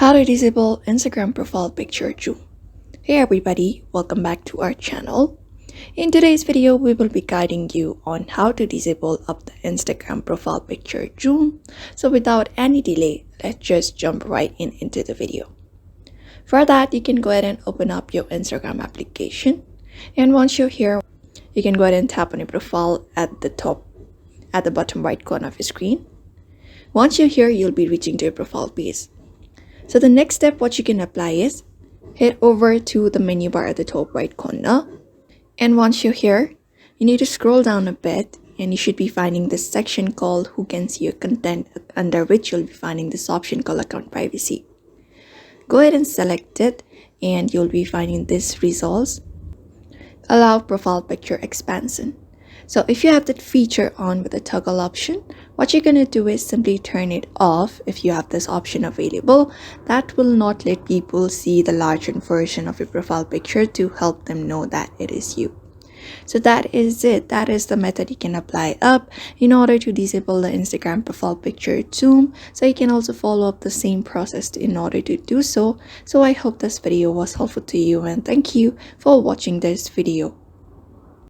How to disable Instagram profile picture zoom. Hey everybody, welcome back to our channel. In today's video, we will be guiding you on how to disable up the Instagram profile picture zoom. So without any delay, let's just jump right into the video. For that, you can go ahead and open up your Instagram application. And once you're here, you can go ahead and tap on your profile at the bottom right corner of your screen. Once you're here, you'll be reaching to your profile page. So the next step, what you can apply is head over to the menu bar at the top right corner. And once you're here, you need to scroll down a bit and you should be finding this section called Who Can See Your Content, under which you'll be finding this option called Account Privacy. Go ahead and select it and you'll be finding this results. Allow profile picture expansion. So if you have that feature on with the toggle option, what you're going to do is simply turn it off if you have this option available. That will not let people see the larger version of your profile picture to help them know that it is you. So that is it. That is the method you can apply up in order to disable the Instagram profile picture zoom. So you can also follow up the same process in order to do so. So I hope this video was helpful to you and thank you for watching this video.